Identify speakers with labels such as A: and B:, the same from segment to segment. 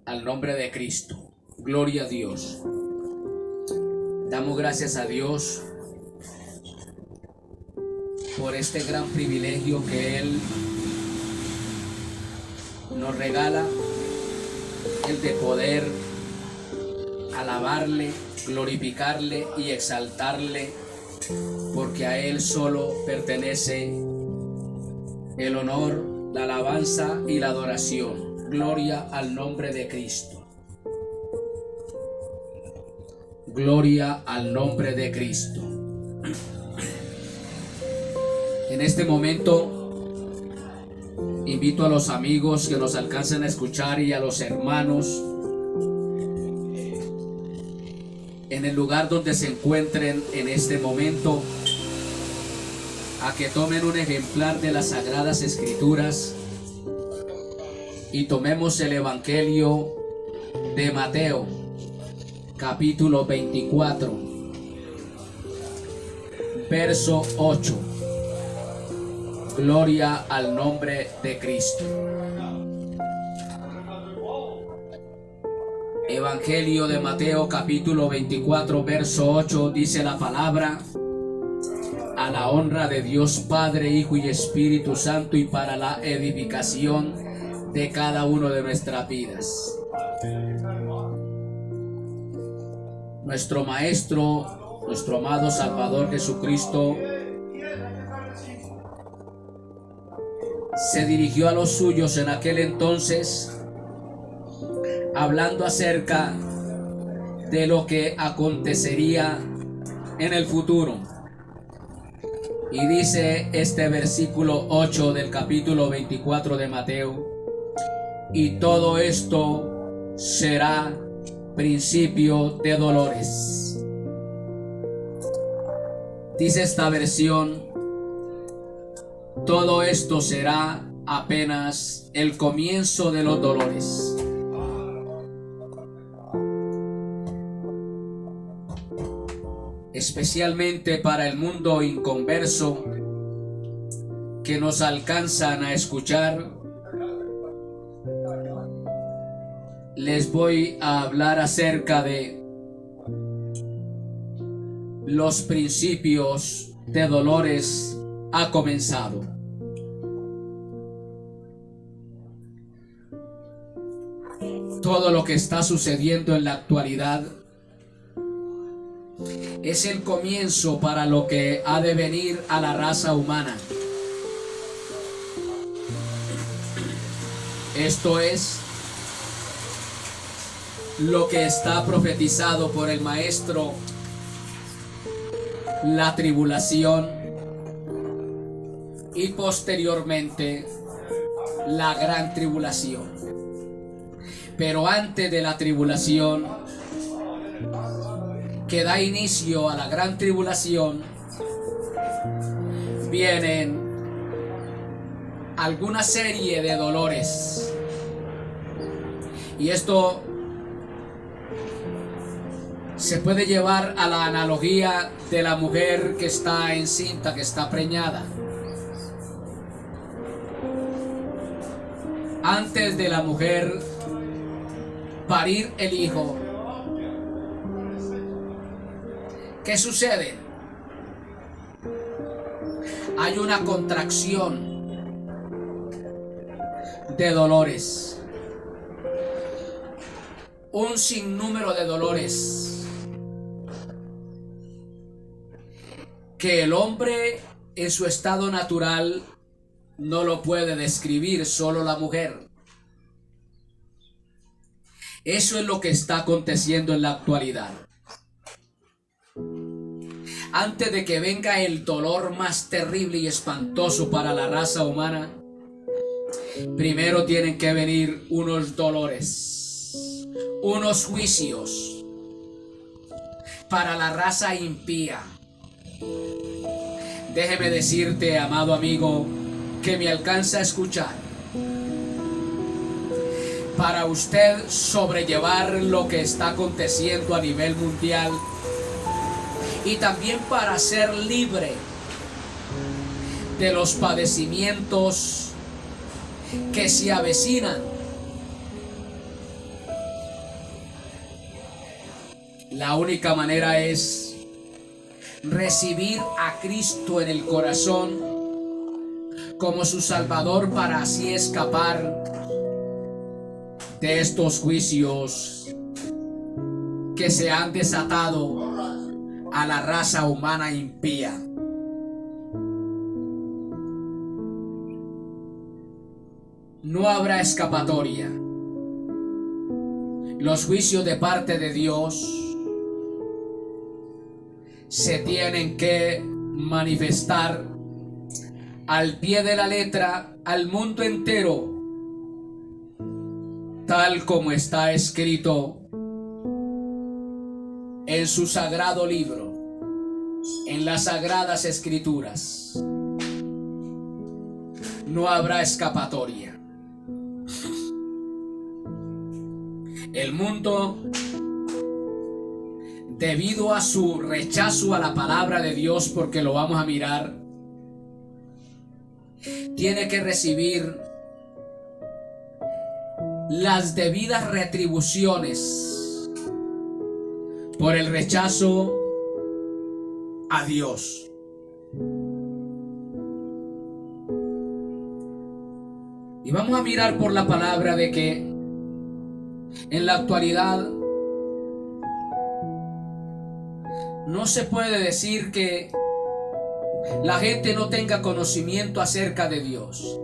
A: al nombre de Cristo. Gloria a Dios. Damos gracias a Dios por este gran privilegio que Él nos regala, el de poder alabarle, glorificarle y exaltarle, porque a Él solo pertenece el honor, la alabanza y la adoración. Gloria al nombre de Cristo. Gloria al nombre de Cristo. En este momento invito a los amigos que nos alcancen a escuchar y a los hermanos en el lugar donde se encuentren en este momento a que tomen un ejemplar de las Sagradas Escrituras y tomemos el Evangelio de Mateo, capítulo 24, verso 8. Gloria al nombre de Cristo. Evangelio de Mateo, capítulo 24, verso 8, dice la palabra: a la honra de Dios Padre, Hijo y Espíritu Santo, y para la edificación de cada uno de nuestras vidas. Nuestro Maestro, nuestro amado Salvador Jesucristo, se dirigió a los suyos en aquel entonces, hablando acerca de lo que acontecería en el futuro. Y dice este versículo 8 del capítulo 24 de Mateo: y todo esto será principio de dolores. Dice esta versión: todo esto será apenas el comienzo de los dolores. Especialmente para el mundo inconverso que nos alcanzan a escuchar, les voy a hablar acerca de los principios de dolores. Ha comenzado. Todo lo que está sucediendo en la actualidad es el comienzo para lo que ha de venir a la raza humana. Esto es lo que está profetizado por el Maestro: la tribulación y posteriormente la gran tribulación. Pero antes de la tribulación, que da inicio a la gran tribulación, vienen alguna serie de dolores. Y esto se puede llevar a la analogía de la mujer que está encinta, que está preñada. Antes de la mujer parir el hijo, ¿qué sucede? Hay una contracción de dolores, un sinnúmero de dolores que el hombre en su estado natural no lo puede describir, solo la mujer. Eso es lo que está aconteciendo en la actualidad. Antes de que venga el dolor más terrible y espantoso para la raza humana, primero tienen que venir unos dolores, unos juicios para la raza impía. Déjeme decirte, amado amigo, que me alcanza a escuchar, para usted sobrellevar lo que está aconteciendo a nivel mundial y también para ser libre de los padecimientos que se avecinan, La única manera es recibir a Cristo en el corazón como su Salvador, para así escapar de estos juicios que se han desatado a la raza humana impía. No habrá escapatoria. Los juicios de parte de Dios se tienen que manifestar al pie de la letra al mundo entero, tal como está escrito en su sagrado libro, en las sagradas escrituras. No habrá escapatoria. El mundo, debido a su rechazo a la palabra de Dios, porque lo vamos a mirar, tiene que recibir las debidas retribuciones por el rechazo a Dios. Y vamos a mirar por la palabra de que en la actualidad no se puede decir que la gente no tenga conocimiento acerca de Dios.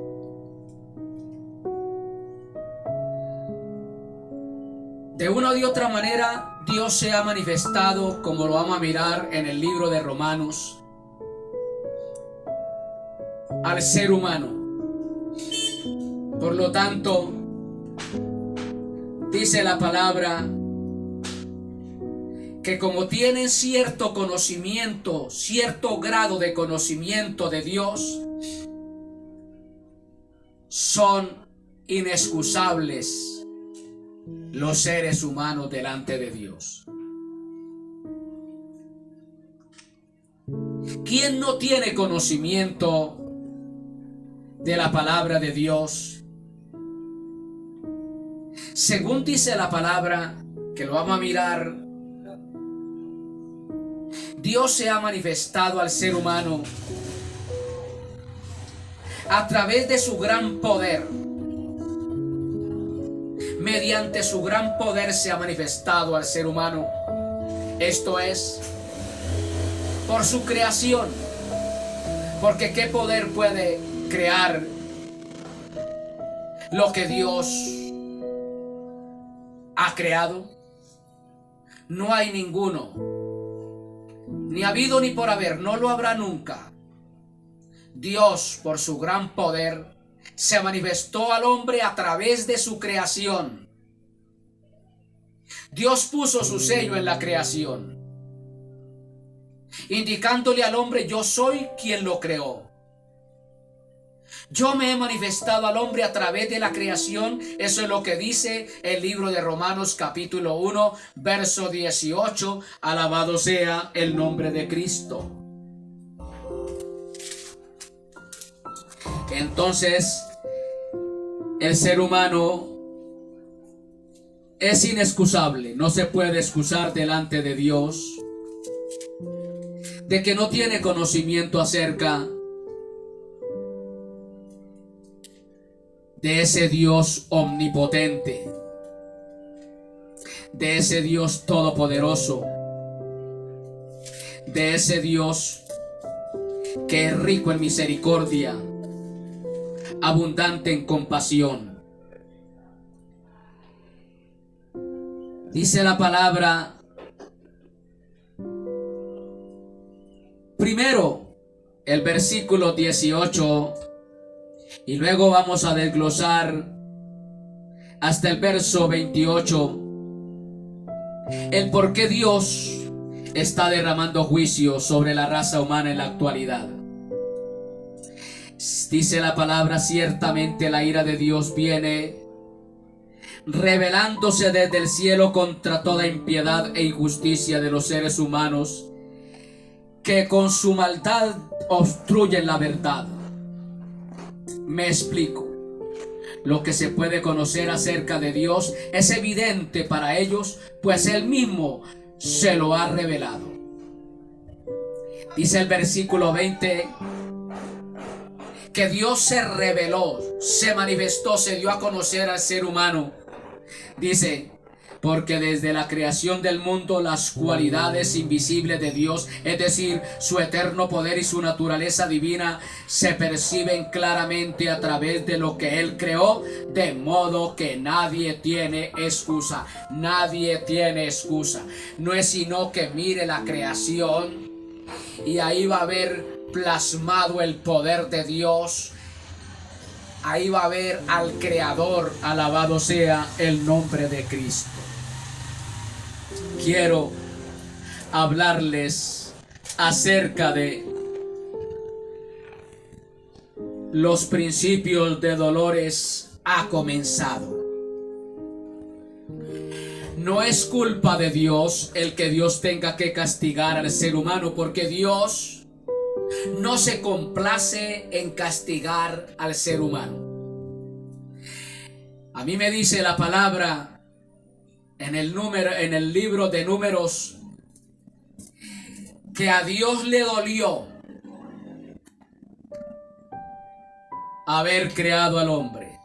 A: De una u de otra manera, Dios se ha manifestado, como lo vamos a mirar en el libro de Romanos, al ser humano. Por lo tanto, dice la palabra que como tienen cierto conocimiento, cierto grado de conocimiento de Dios, son inexcusables los seres humanos delante de Dios. ¿Quién no tiene conocimiento de la palabra de Dios? Según dice la palabra, que lo vamos a mirar, Dios se ha manifestado al ser humano a través de su gran poder. Mediante su gran poder se ha manifestado al ser humano. Esto es, por su creación. Porque ¿qué poder puede crear lo que Dios ha creado? No hay ninguno. Ni ha habido ni por haber, no lo habrá nunca. Dios, por su gran poder, se manifestó al hombre a través de su creación. Dios puso su sello en la creación, indicándole al hombre: yo soy quien lo creó. Yo me he manifestado al hombre a través de la creación. Eso es lo que dice el libro de Romanos capítulo 1, verso 18. Alabado sea el nombre de Cristo. Entonces, el ser humano es inexcusable. No se puede excusar delante de Dios de que no tiene conocimiento acerca de ese Dios omnipotente, de ese Dios todopoderoso, de ese Dios que es rico en misericordia, abundante en compasión. Dice la palabra, primero el versículo 18, y luego vamos a desglosar hasta el verso 28, el por qué Dios está derramando juicio sobre la raza humana en la actualidad. Dice la palabra: ciertamente la ira de Dios viene revelándose desde el cielo contra toda impiedad e injusticia de los seres humanos, que con su maldad obstruyen la verdad. Me explico. Lo que se puede conocer acerca de Dios es evidente para ellos, pues Él mismo se lo ha revelado. Dice el versículo 20 que Dios se reveló, se manifestó, se dio a conocer al ser humano. Dice, porque desde la creación del mundo las cualidades invisibles de Dios, es decir, su eterno poder y su naturaleza divina, se perciben claramente a través de lo que Él creó, de modo que nadie tiene excusa. Nadie tiene excusa. No es sino que mire la creación y ahí va a ver plasmado el poder de Dios. Ahí va a ver al Creador, alabado sea el nombre de Cristo. Quiero hablarles acerca de los principios de dolores ha comenzado. No es culpa de Dios el que Dios tenga que castigar al ser humano, porque Dios no se complace en castigar al ser humano. A mí me dice la palabra en el libro de Números que a Dios le dolió haber creado al hombre.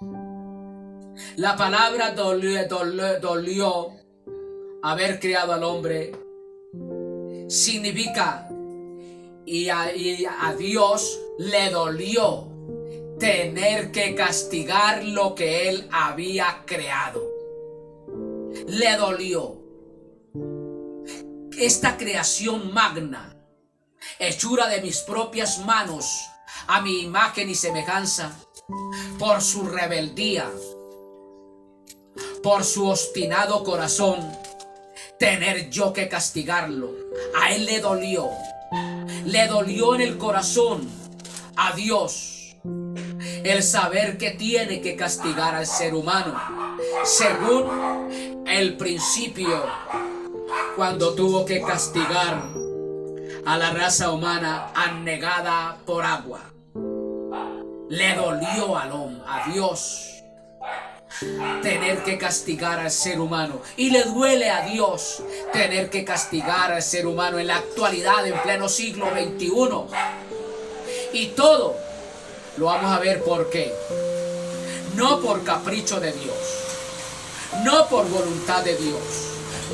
A: La palabra dolió haber creado al hombre significa y a Dios le dolió tener que castigar lo que Él había creado. Le dolió. Esta creación magna, hechura de mis propias manos, a mi imagen y semejanza, por su rebeldía, por su obstinado corazón, tener yo que castigarlo. A Él le dolió en el corazón a Dios el saber que tiene que castigar al ser humano, según el principio, cuando tuvo que castigar a la raza humana anegada por agua. Le dolió a Dios tener que castigar al ser humano, y le duele a Dios tener que castigar al ser humano en la actualidad, en pleno siglo XXI. Y todo lo vamos a ver por qué. No por capricho de Dios, no por voluntad de Dios,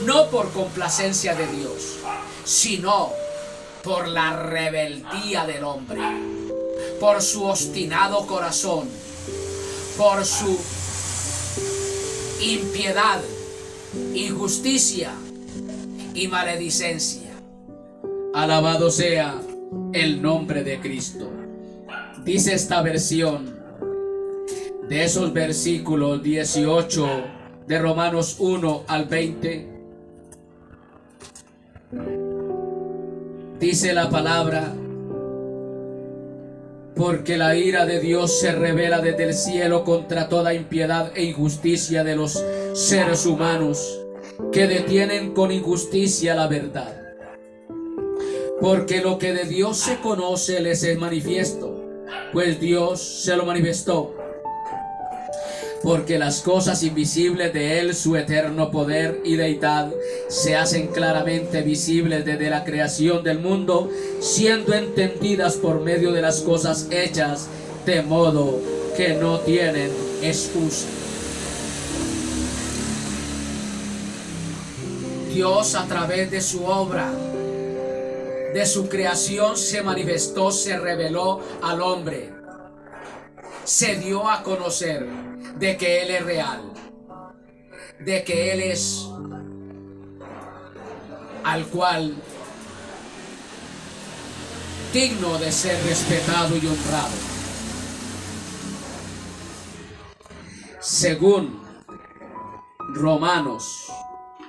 A: no por complacencia de Dios, sino por la rebeldía del hombre, por su obstinado corazón, por su impiedad, injusticia y maledicencia. Alabado sea el nombre de Cristo. Dice esta versión de esos versículos 18 de Romanos 1 al 20. Dice la palabra: porque la ira de Dios se revela desde el cielo contra toda impiedad e injusticia de los seres humanos que detienen con injusticia la verdad. Porque lo que de Dios se conoce les es manifiesto, pues Dios se lo manifestó. Porque las cosas invisibles de Él, su eterno poder y deidad, se hacen claramente visibles desde la creación del mundo, siendo entendidas por medio de las cosas hechas, de modo que no tienen excusa. Dios, a través de su obra, de su creación, se manifestó, se reveló al hombre, se dio a conocer de que Él es real, de que Él es al cual digno de ser respetado y honrado. Según Romanos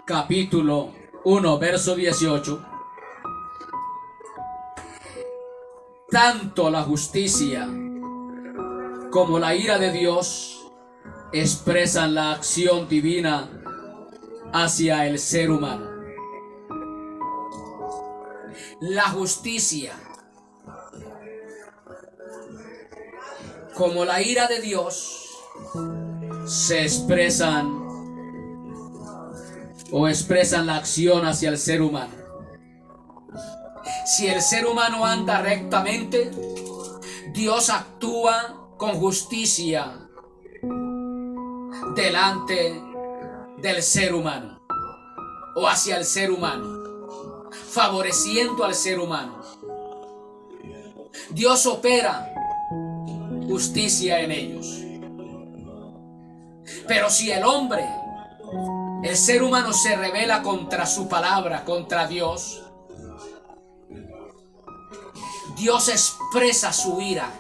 A: capítulo 1 verso 18, tanto la justicia como la ira de Dios expresan la acción divina hacia el ser humano. La justicia como la ira de Dios se expresan o expresan la acción hacia el ser humano. Si el ser humano anda rectamente, Dios actúa con justicia delante del ser humano o hacia el ser humano, favoreciendo al ser humano. Dios opera justicia en ellos. Pero si el hombre, el ser humano, se rebela contra su palabra, contra Dios, Dios expresa su ira,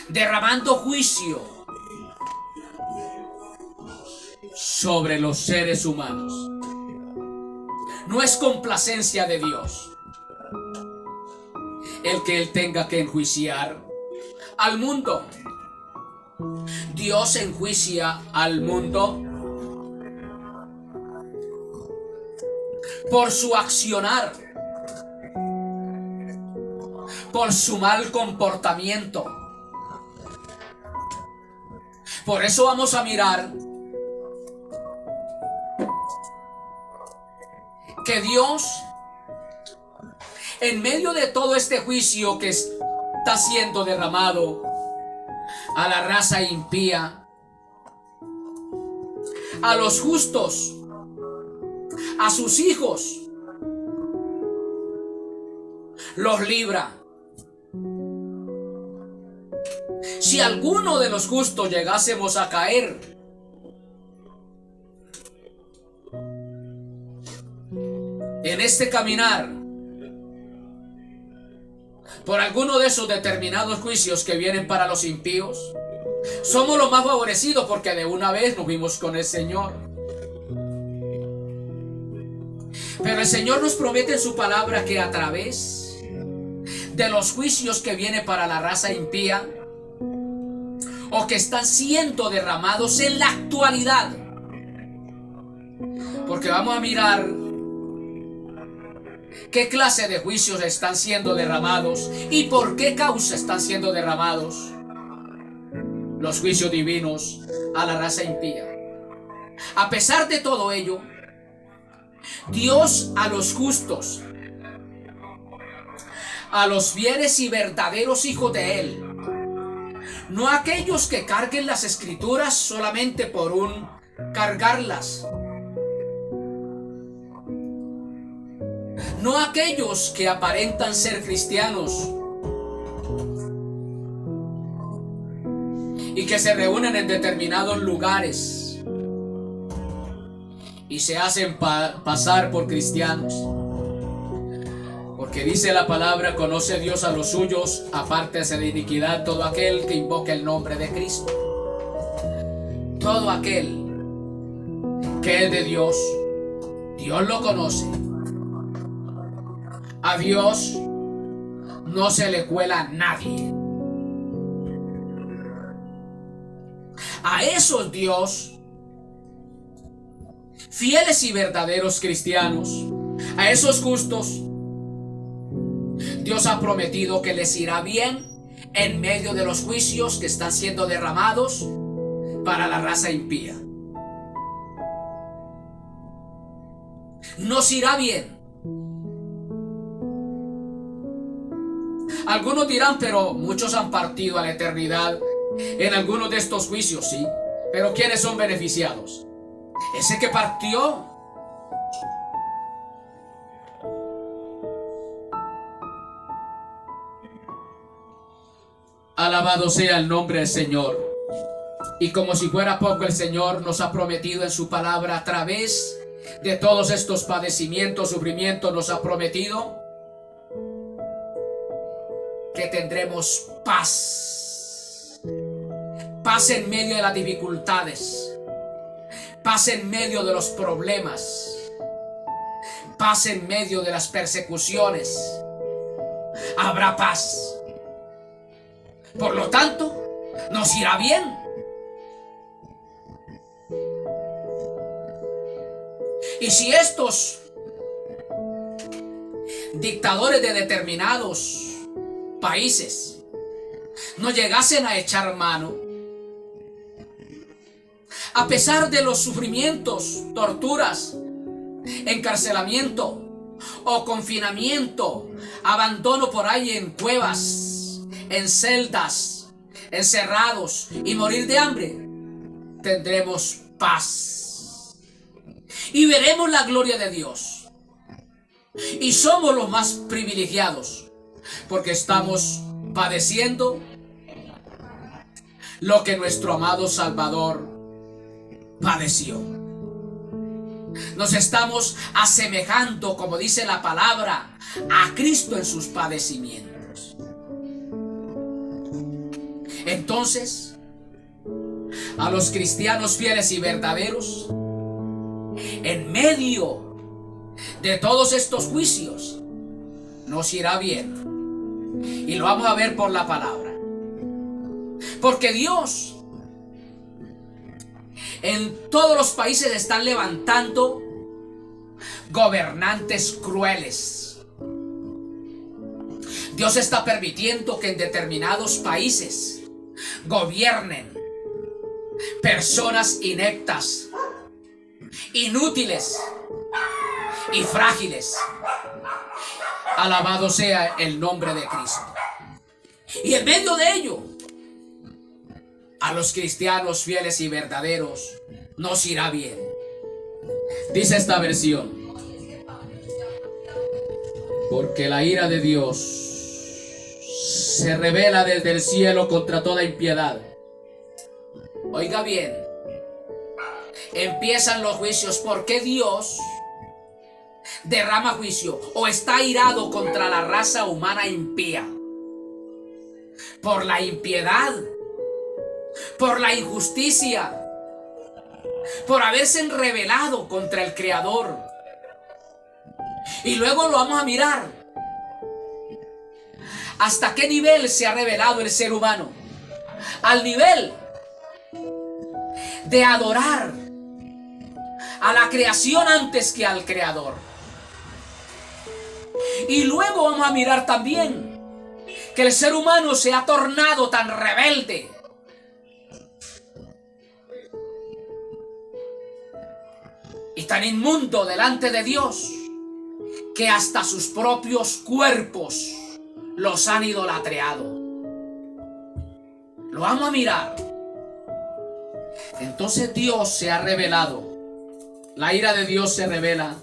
A: derramando juicio sobre los seres humanos. No es complacencia de Dios el que Él tenga que enjuiciar al mundo. Dios enjuicia al mundo por su accionar, por su mal comportamiento. Por eso vamos a mirar que Dios, en medio de todo este juicio que está siendo derramado a la raza impía, a los justos, a sus hijos, los libra. Si alguno de los justos llegásemos a caer, en este caminar por alguno de esos determinados juicios que vienen para los impíos, somos los más favorecidos porque de una vez nos vimos con el Señor. Pero el Señor nos promete en su palabra que a través de los juicios que vienen para la raza impía o que están siendo derramados en la actualidad, porque vamos a mirar qué clase de juicios están siendo derramados y por qué causa están siendo derramados los juicios divinos a la raza impía. A pesar de todo ello, Dios a los justos, a los fieles y verdaderos hijos de Él, no a aquellos que carguen las escrituras solamente por un cargarlas, no a aquellos que aparentan ser cristianos y que se reúnen en determinados lugares y se hacen pasar por cristianos. Porque dice la palabra: conoce Dios a los suyos, apártese de iniquidad todo aquel que invoque el nombre de Cristo. Todo aquel que es de Dios, Dios lo conoce. A Dios no se le cuela a nadie. A esos Dios, fieles y verdaderos cristianos, a esos justos, Dios ha prometido que les irá bien en medio de los juicios que están siendo derramados para la raza impía. Nos irá bien. Algunos dirán: pero muchos han partido a la eternidad en algunos de estos juicios. Sí, pero ¿quiénes son beneficiados? Ese que partió. Alabado sea el nombre del Señor. Y como si fuera poco, el Señor nos ha prometido en su palabra, a través de todos estos padecimientos, sufrimientos, nos ha prometido que tendremos paz. Paz en medio de las dificultades, paz en medio de los problemas, paz en medio de las persecuciones. Habrá paz. Por lo tanto, nos irá bien. Y si estos dictadores de determinados países no llegasen a echar mano A pesar de los sufrimientos, torturas, encarcelamiento o confinamiento, abandono por ahí en cuevas, en celdas, encerrados y morir de hambre, tendremos paz y veremos la gloria de Dios. Y somos los más privilegiados porque estamos padeciendo lo que nuestro amado Salvador padeció. Nos estamos asemejando, como dice la palabra, a Cristo en sus padecimientos. Entonces, a los cristianos fieles y verdaderos, en medio de todos estos juicios, nos irá bien. Y lo vamos a ver por la palabra. Porque Dios en todos los países están levantando gobernantes crueles. Dios está permitiendo que en determinados países gobiernen personas ineptas, inútiles y frágiles. Alabado sea el nombre de Cristo. Y en medio de ello, a los cristianos fieles y verdaderos nos irá bien. Dice esta versión: porque la ira de Dios se revela desde el cielo contra toda impiedad. Oiga bien, empiezan los juicios. ¿Por qué Dios derrama juicio o está airado contra la raza humana impía? Por la impiedad, por la injusticia, por haberse rebelado contra el Creador. Y luego lo vamos a mirar. ¿Hasta qué nivel se ha rebelado el ser humano? Al nivel de adorar a la creación antes que al Creador. Y luego vamos a mirar también que el ser humano se ha tornado tan rebelde y tan inmundo delante de Dios que hasta sus propios cuerpos los han idolatreado. Lo vamos a mirar. Entonces Dios se ha revelado. La ira de Dios se revela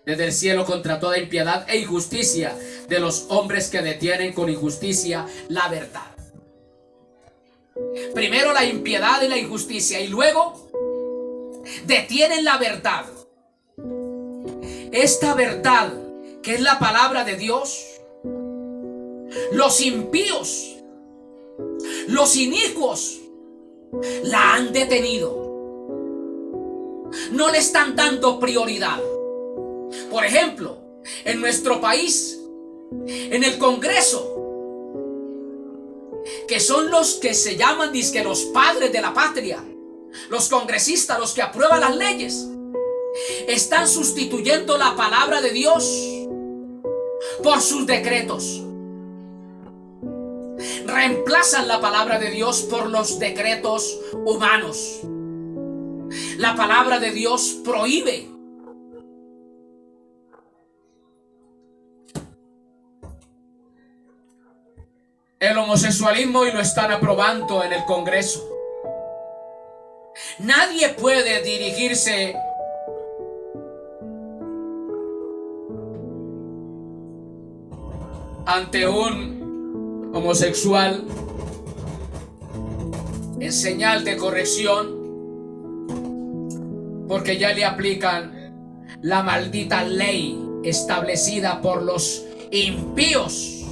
A: desde el cielo contra toda impiedad e injusticia de los hombres que detienen con injusticia la verdad. Primero la impiedad y la injusticia, y luego detienen la verdad. Esta verdad, que es la palabra de Dios, los impíos, los inicuos, la han detenido. No le están dando prioridad. Por ejemplo, en nuestro país, en el Congreso, que son los que se llaman dizque los padres de la patria, los congresistas, los que aprueban las leyes, están sustituyendo la palabra de Dios por sus decretos. Reemplazan la palabra de Dios por los decretos humanos. La palabra de Dios prohíbe el homosexualismo y lo están aprobando en el Congreso. Nadie puede dirigirse ante un homosexual en señal de corrección, porque ya le aplican la maldita ley establecida por los impíos,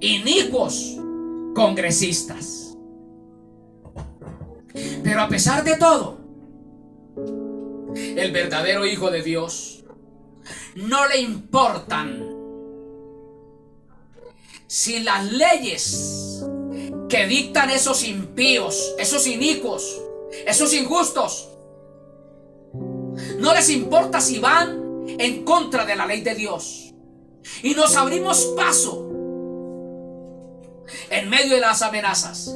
A: inicuos congresistas. Pero a pesar de todo, el verdadero Hijo de Dios no le importan si las leyes que dictan esos impíos, esos inicuos, esos injustos, no les importa si van en contra de la ley de Dios. Y nos abrimos paso en medio de las amenazas.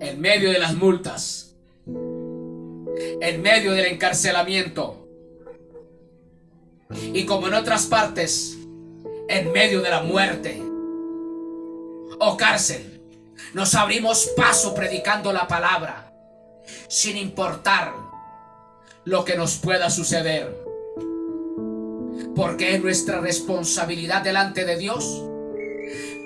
A: en medio de las multas, en medio del encarcelamiento y como en otras partes, en medio de la muerte o cárcel, nos abrimos paso predicando la palabra sin importar lo que nos pueda suceder, porque es nuestra responsabilidad delante de Dios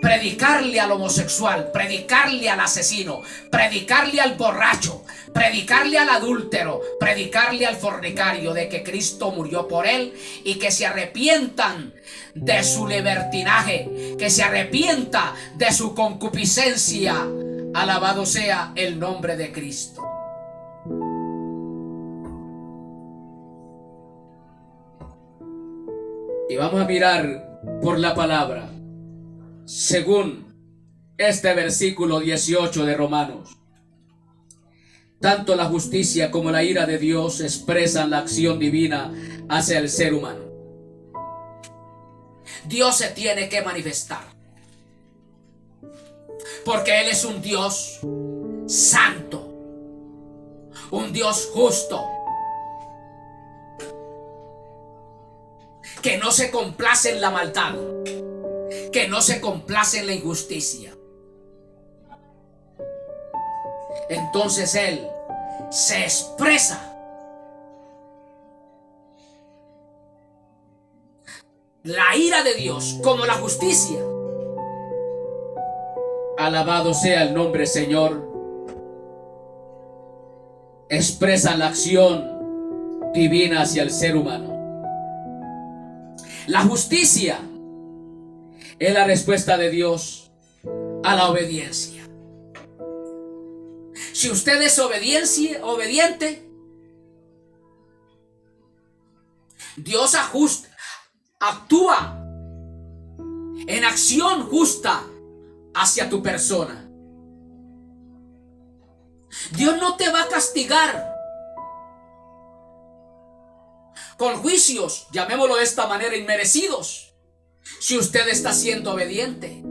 A: predicarle al homosexual, predicarle al asesino, predicarle al borracho, predicarle al adúltero, predicarle al fornicario de que Cristo murió por él y que se arrepientan de su libertinaje, que se arrepienta de su concupiscencia. Alabado sea el nombre de Cristo. Y vamos a mirar por la palabra, según este versículo 18 de Romanos. Tanto la justicia como la ira de Dios expresan la acción divina hacia el ser humano. Dios se tiene que manifestar, porque Él es un Dios santo, un Dios justo, que no se complace en la maldad, que no se complace en la injusticia. Entonces Él se expresa. La ira de Dios como la justicia. Alabado sea el nombre, Señor. Expresan la acción divina hacia el ser humano. La justicia es la respuesta de Dios a la obediencia. Si usted es obediente, Dios actúa en acción justa hacia tu persona. Dios no te va a castigar con juicios, llamémoslo de esta manera, inmerecidos, si usted está siendo obediente.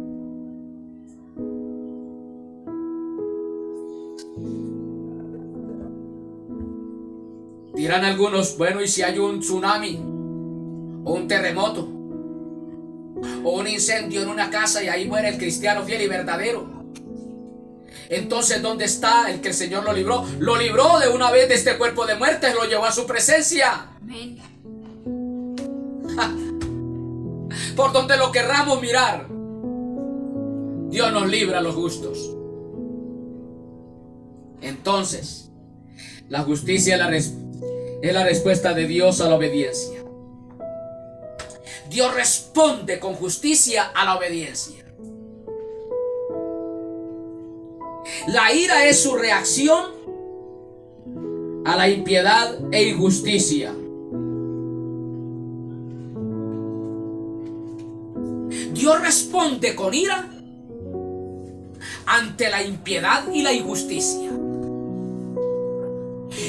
A: Dirán algunos, bueno, ¿y si hay un tsunami o un terremoto o un incendio en una casa y ahí muere el cristiano fiel y verdadero? Entonces, ¿dónde está el que el Señor lo libró? Lo libró de una vez de este cuerpo de muerte, lo llevó a su presencia. Amén. Por donde lo querramos mirar, Dios nos libra a los justos. Entonces, la justicia es la respuesta de Dios a la obediencia. Dios responde con justicia a la obediencia. La ira es su reacción a la impiedad e injusticia. Dios responde con ira ante la impiedad y la injusticia.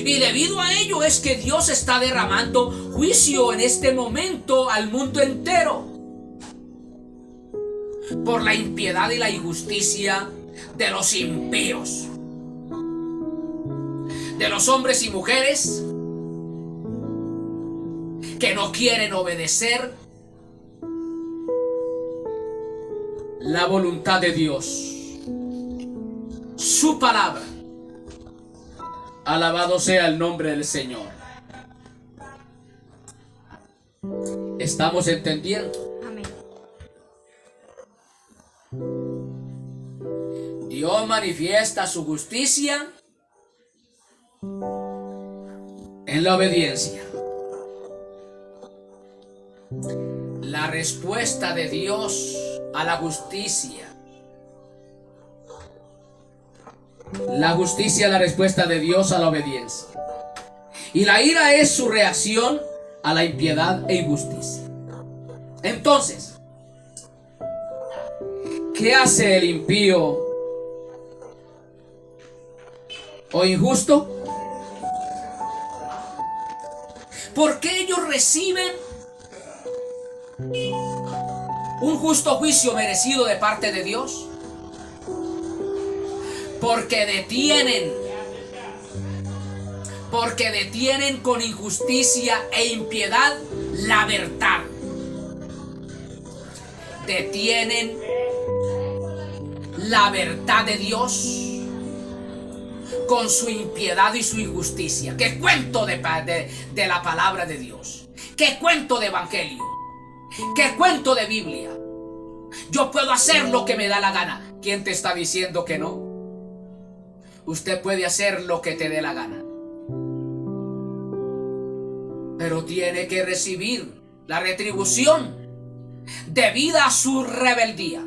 A: Y debido a ello es que Dios está derramando juicio en este momento al mundo entero por la impiedad y la injusticia de los impíos, de los hombres y mujeres que no quieren obedecer la voluntad de Dios, su palabra. Alabado sea el nombre del Señor. ¿Estamos entendiendo?
B: Amén.
A: Dios manifiesta su justicia en la obediencia. La respuesta de Dios a la justicia. La justicia es la respuesta de Dios a la obediencia. Y la ira es su reacción a la impiedad e injusticia. Entonces, ¿qué hace el impío o injusto? ¿Por qué ellos reciben un justo juicio merecido de parte de Dios? Porque detienen con injusticia e impiedad la verdad. Detienen la verdad de Dios con su impiedad y su injusticia. ¿Qué cuento de la palabra de Dios? ¿Qué cuento de evangelio? ¿Qué cuento de Biblia? Yo puedo hacer lo que me da la gana. ¿Quién te está diciendo que no? Usted puede hacer lo que te dé la gana, pero tiene que recibir la retribución debida a su rebeldía.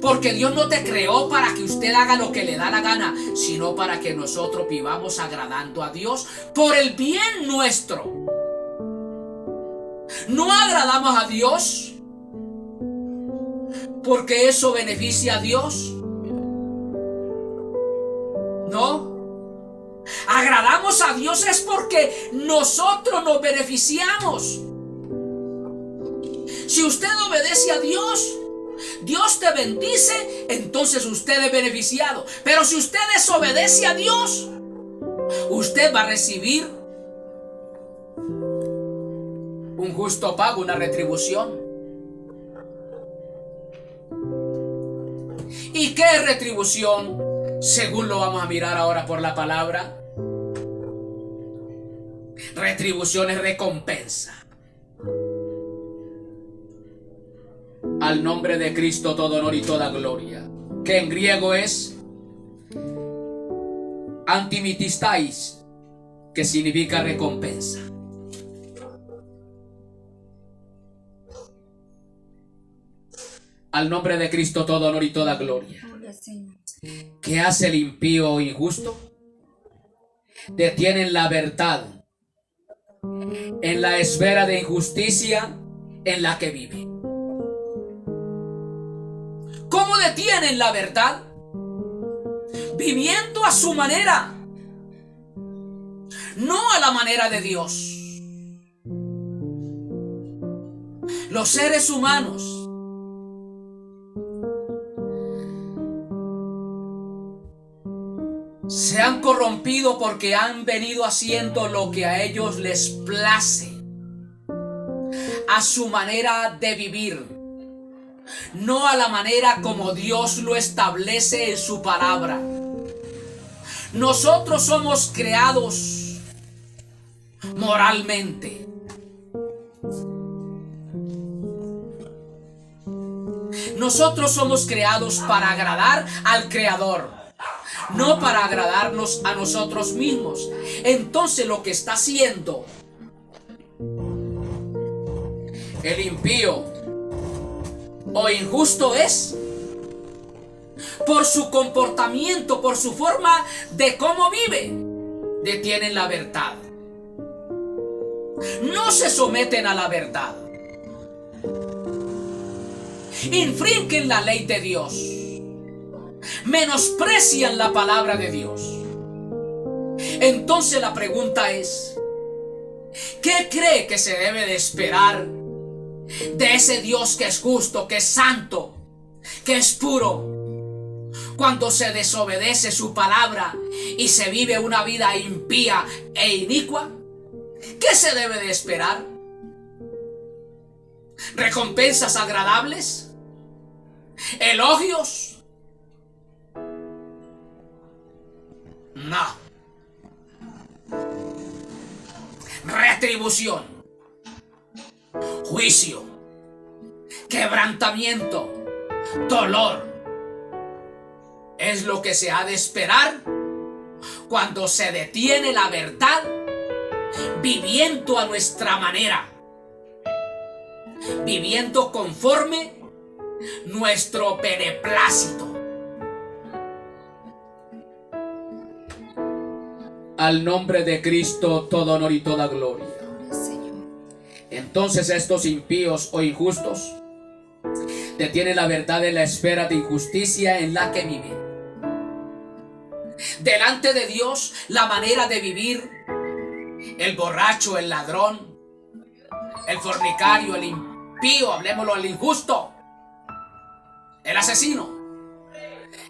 A: Porque Dios no te creó para que usted haga lo que le da la gana, sino para que nosotros vivamos agradando a Dios por el bien nuestro. No agradamos a Dios porque eso beneficia a Dios. No. Agradamos a Dios es porque nosotros nos beneficiamos. Si usted obedece a Dios, Dios te bendice, entonces usted es beneficiado. Pero si usted desobedece a Dios, usted va a recibir un justo pago, una retribución. ¿Y qué es retribución? Según lo vamos a mirar ahora por la palabra. Retribución es recompensa. Al nombre de Cristo todo honor y toda gloria, que en griego es antimitistais, que significa recompensa. Al nombre de Cristo todo honor y toda gloria. ¿Qué hace el impío o injusto? Detienen la verdad en la esfera de injusticia en la que vive. ¿Cómo detienen la verdad? Viviendo a su manera, no a la manera de Dios. Los seres humanos se han corrompido porque han venido haciendo lo que a ellos les place, a su manera de vivir, no a la manera como Dios lo establece en su palabra. Nosotros somos creados moralmente. Nosotros somos creados para agradar al Creador, no para agradarnos a nosotros mismos. Entonces lo que está haciendo el impío o injusto es, por su comportamiento, por su forma de cómo vive, detienen la verdad. No se someten a la verdad. Infringen la ley de Dios. Menosprecian la palabra de Dios. Entonces la pregunta es, ¿qué cree que se debe de esperar de ese Dios que es justo, que es santo, que es puro, cuando se desobedece su palabra y se vive una vida impía e inicua? ¿Qué se debe de esperar? ¿Recompensas agradables? ¿Elogios? No. Retribución, juicio, quebrantamiento, dolor es lo que se ha de esperar cuando se detiene la verdad, viviendo a nuestra manera, viviendo conforme nuestro beneplácito. Al nombre de Cristo todo honor y toda gloria. Entonces estos impíos o injustos detienen la verdad en la esfera de injusticia en la que viven. Delante de Dios, la manera de vivir, el borracho, el ladrón, el fornicario, el impío, hablemoslo, el injusto, el asesino,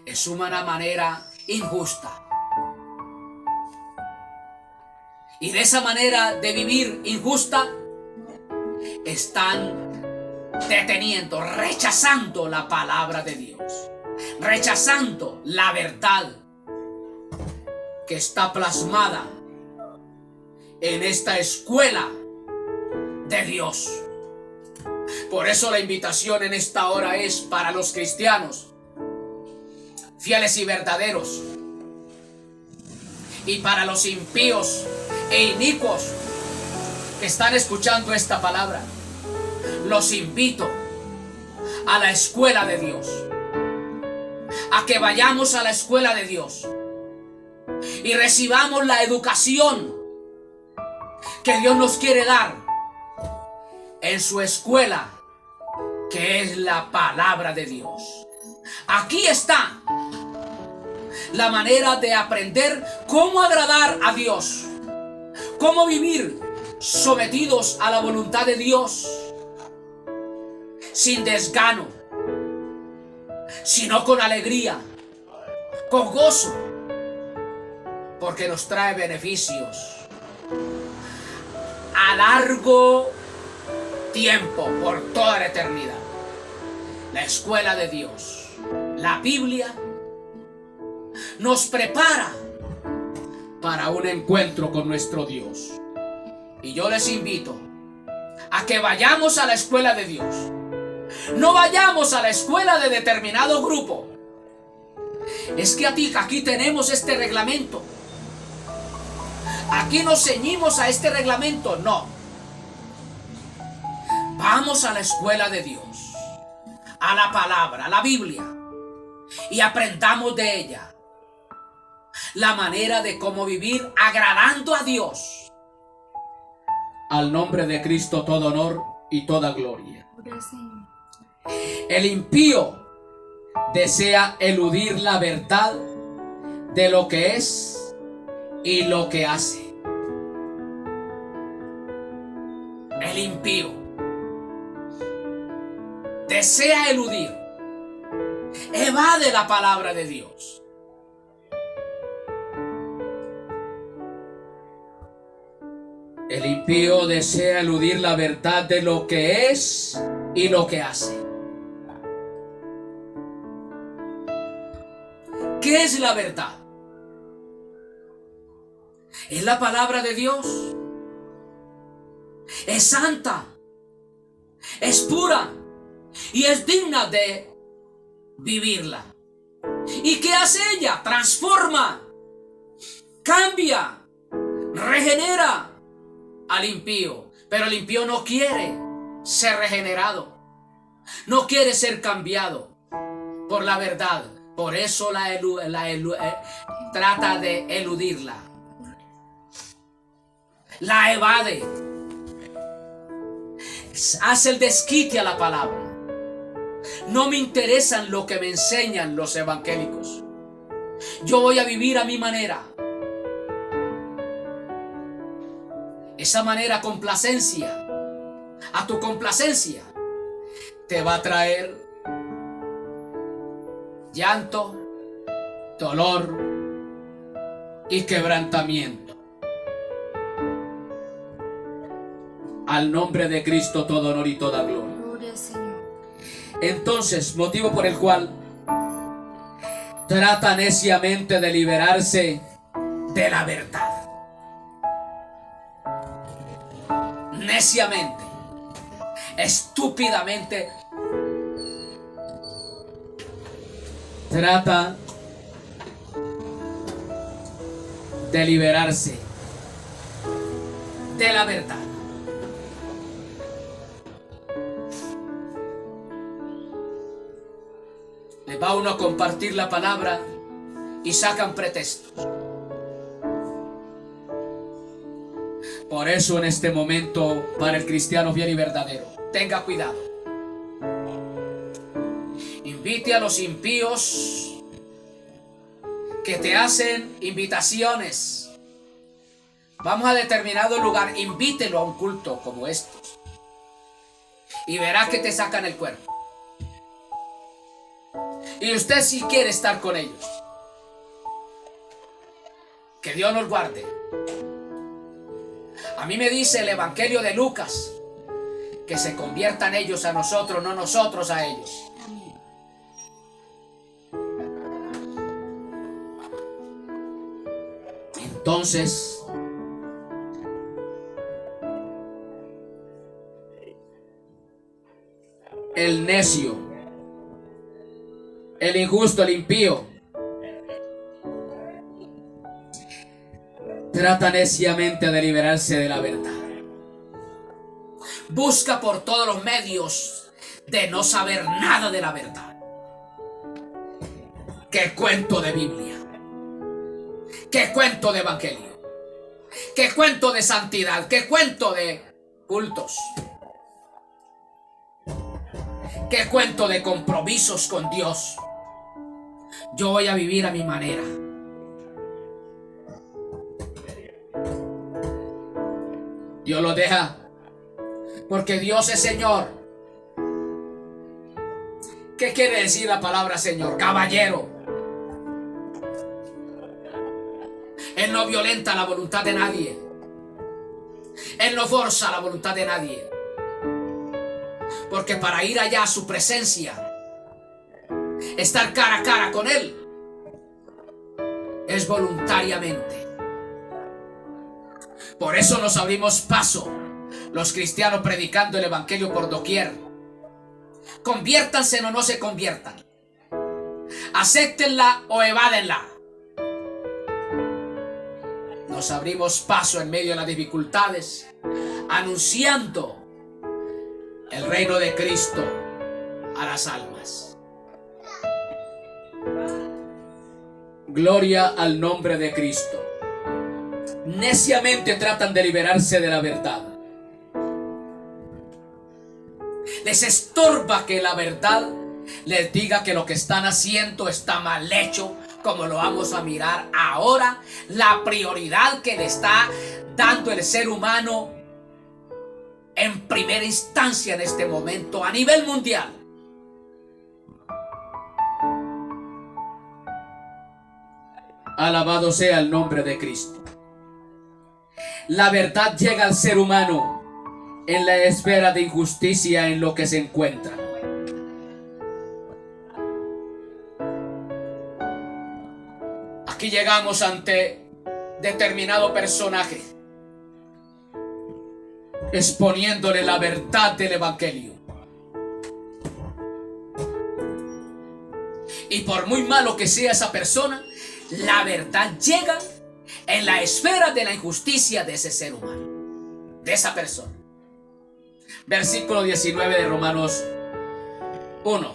A: es una manera injusta. Y de esa manera de vivir injusta, están deteniendo, rechazando la palabra de Dios, rechazando la verdad que está plasmada en esta escuela de Dios. Por eso la invitación en esta hora es para los cristianos fieles y verdaderos, y para los impíos e inicuos que están escuchando esta palabra. Los invito a la escuela de Dios, a que vayamos a la escuela de Dios y recibamos la educación que Dios nos quiere dar en su escuela, que es la palabra de Dios. Aquí está la manera de aprender cómo agradar a Dios, cómo vivir sometidos a la voluntad de Dios, sin desgano, sino con alegría, con gozo, porque nos trae beneficios a largo tiempo, por toda la eternidad. La escuela de Dios, la Biblia, nos prepara para un encuentro con nuestro Dios. Y yo les invito a que vayamos a la escuela de Dios. No vayamos a la escuela de determinado grupo. Es que aquí tenemos este reglamento. Aquí nos ceñimos a este reglamento. No. Vamos a la escuela de Dios, a la palabra, a la Biblia, y aprendamos de ella la manera de cómo vivir agradando a Dios. Al nombre de Cristo todo honor y toda gloria. El impío desea eludir la verdad de lo que es y lo que hace. El impío desea eludir, evade la palabra de Dios. El impío desea eludir la verdad de lo que es y lo que hace. ¿Qué es la verdad? Es la palabra de Dios. Es santa, es pura y es digna de vivirla. ¿Y qué hace ella? Transforma, cambia, regenera al impío. Pero el impío no quiere ser regenerado, no quiere ser cambiado por la verdad. Por eso trata de eludirla, la evade, hace el desquite a la palabra. No me interesan lo que me enseñan los evangélicos. Yo voy a vivir a mi manera. Esa manera, complacencia, a tu complacencia, te va a traer llanto, dolor y quebrantamiento. Al nombre de Cristo todo honor y toda gloria.
B: Gloria al Señor.
A: Entonces, motivo por el cual trata neciamente de liberarse de la verdad. Neciamente, estúpidamente, trata de liberarse de la verdad. Le va uno a compartir la palabra y sacan pretextos. Por eso en este momento, para el cristiano fiel y verdadero, tenga cuidado. Invite a los impíos que te hacen invitaciones. Vamos a determinado lugar, invítelo a un culto como estos y verá que te sacan el cuerpo. Y usted sí quiere estar con ellos.
B: Que Dios nos guarde. A mí me dice el Evangelio de Lucas que se conviertan ellos a nosotros, no nosotros a ellos. Entonces, el necio, el injusto, el impío, trata neciamente de liberarse de la verdad. Busca por todos los medios de no saber nada de la verdad. ¿Qué cuento de Biblia? ¿Qué cuento de evangelio? ¿Qué cuento de santidad? ¿Qué cuento de cultos? ¿Qué cuento de compromisos con Dios? Yo voy a vivir a mi manera. Dios lo deja porque Dios es Señor. ¿Qué quiere decir la palabra Señor? Caballero. Él no violenta la voluntad de nadie. Él no forza la voluntad de nadie. Porque para ir allá a su presencia, estar cara a cara con Él, es voluntariamente. Por eso nos abrimos paso, los cristianos predicando el evangelio por doquier. Conviértanse o no se conviertan. Acéptenla o evádenla. Nos abrimos paso en medio de las dificultades, anunciando el reino de Cristo a las almas. Gloria al nombre de Cristo. Neciamente tratan de liberarse de la verdad. Les estorba que la verdad les diga que lo que están haciendo está mal hecho, como lo vamos a mirar ahora. La prioridad que le está dando el ser humano en primera instancia en este momento a nivel mundial. Alabado sea el nombre de Cristo. La verdad llega al ser humano en la esfera de injusticia en lo que se encuentra. Aquí llegamos ante determinado personaje, exponiéndole la verdad del evangelio. Y por muy malo que sea esa persona, la verdad llega en la esfera de la injusticia de ese ser humano, de esa persona. Versículo 19 de Romanos 1.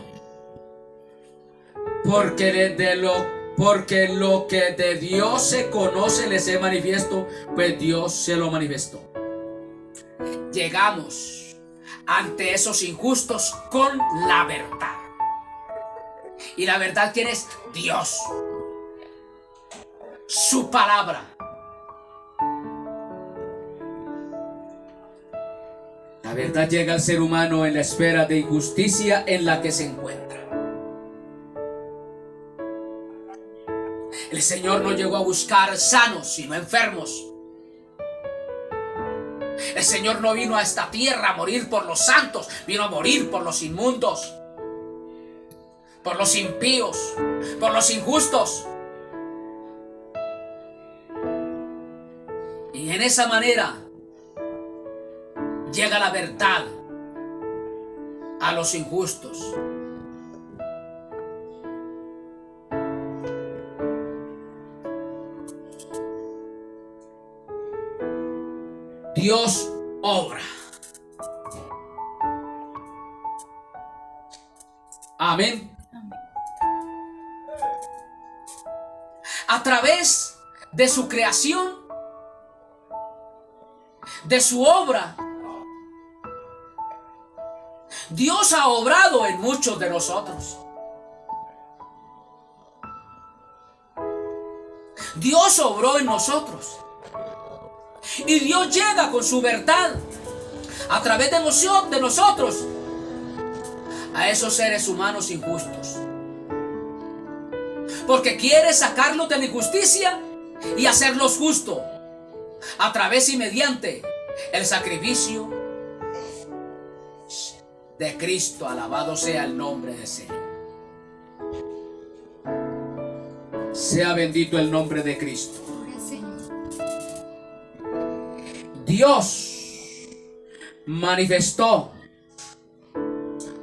B: Porque lo que de Dios se conoce les es manifiesto, pues Dios se lo manifestó. Llegamos ante esos injustos con la verdad. Y la verdad, ¿quién es? Dios. Su palabra. La verdad llega al ser humano en la esfera de injusticia en la que se encuentra. El Señor no llegó a buscar sanos, sino enfermos. El Señor no vino a esta tierra a morir por los santos, vino a morir por los inmundos, por los impíos, por los injustos. Y en esa manera llega la verdad a los injustos. Dios obra. Amén. A través de su creación, de su obra, Dios ha obrado en muchos de nosotros. Dios obró en nosotros. Y Dios llega con su verdad a través de nosotros a esos seres humanos injustos. Porque quiere sacarlos de la injusticia y hacerlos justos a través y mediante el sacrificio de Cristo. Alabado sea el nombre del Señor.
A: Sea bendito el nombre de Cristo. Dios manifestó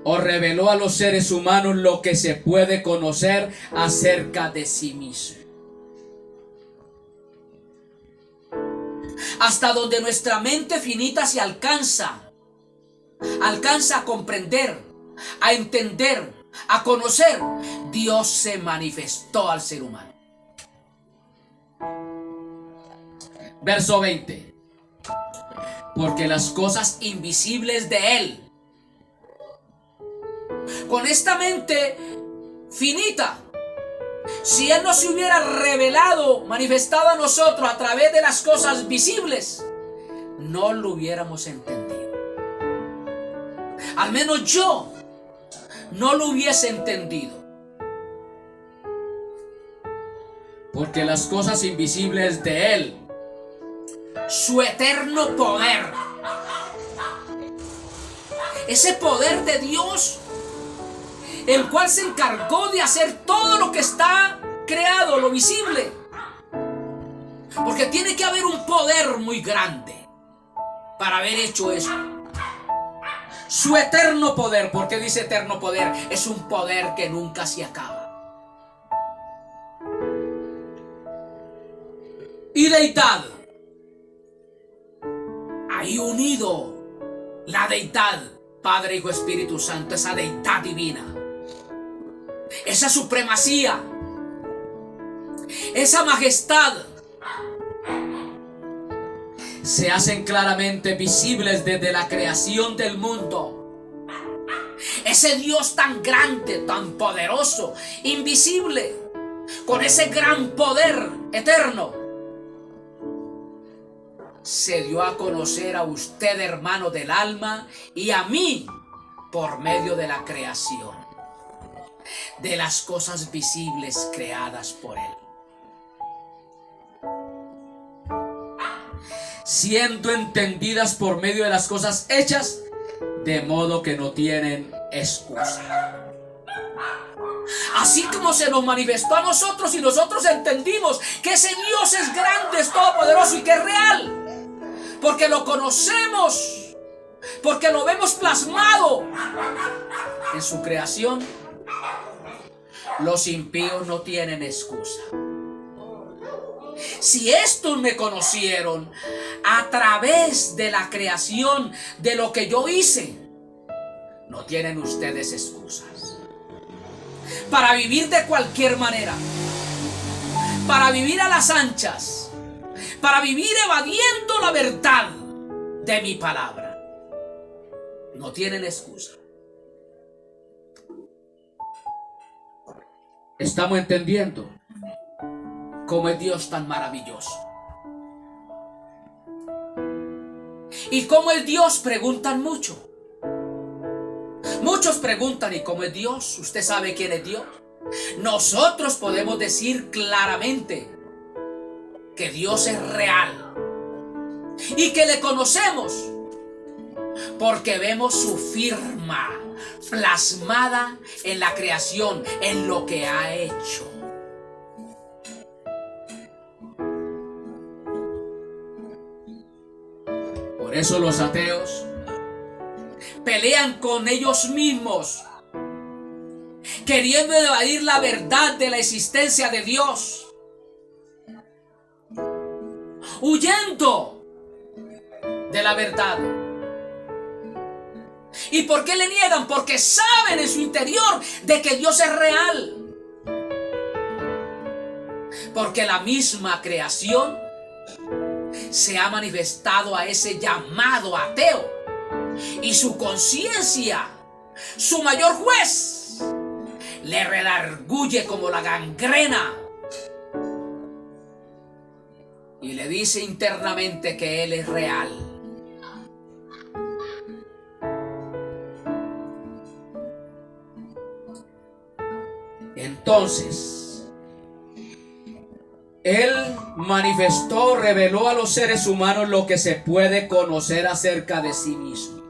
A: o reveló a los seres humanos lo que se puede conocer acerca de sí mismo.
B: Hasta donde nuestra mente finita se alcanza a comprender, a entender, a conocer, Dios se manifestó al ser humano.
A: Verso 20.
B: Porque las cosas invisibles de Él, con esta mente finita, si Él no se hubiera revelado, manifestado a nosotros a través de las cosas visibles, no lo hubiéramos entendido. Al menos yo no lo hubiese entendido.
A: Porque las cosas invisibles de Él,
B: su eterno poder, ese poder de Dios, el cual se encargó de hacer todo lo que está creado, lo visible. Porque tiene que haber un poder muy grande para haber hecho eso. Su eterno poder, ¿por qué dice eterno poder? Es un poder que nunca se acaba. Y deidad, ahí unido la deidad, Padre, Hijo, Espíritu Santo, esa deidad divina, esa supremacía, esa majestad,
A: se hacen claramente visibles desde la creación del mundo.
B: Ese Dios tan grande, tan poderoso, invisible, con ese gran poder eterno, se dio a conocer a usted, hermano del alma, y a mí por medio de la creación, de las cosas visibles creadas por Él.
A: Siendo entendidas por medio de las cosas hechas, de modo que no tienen excusa.
B: Así como se nos manifestó a nosotros y nosotros entendimos que ese Dios es grande, es todopoderoso y que es real, porque lo conocemos, porque lo vemos plasmado en su creación, los impíos no tienen excusa. Si estos me conocieron a través de la creación, de lo que yo hice, no tienen ustedes excusas para vivir de cualquier manera, para vivir a las anchas, para vivir evadiendo la verdad de mi palabra. No tienen excusa.
A: ¿Estamos entendiendo
B: cómo es Dios tan maravilloso? ¿Y cómo es Dios? Preguntan mucho. Muchos preguntan, ¿y cómo es Dios? ¿Usted sabe quién es Dios? Nosotros podemos decir claramente que Dios es real y que le conocemos porque vemos su firma plasmada en la creación, en lo que ha hecho.
A: Por eso los ateos
B: pelean con ellos mismos, queriendo evadir la verdad de la existencia de Dios, huyendo de la verdad. ¿Y por qué le niegan? Porque saben en su interior de que Dios es real. Porque la misma creación se ha manifestado a ese llamado ateo, y su conciencia, su mayor juez, le redarguye como la gangrena y le dice internamente que Él es real.
A: Entonces, Él manifestó, reveló a los seres humanos lo que se puede conocer acerca de sí mismo.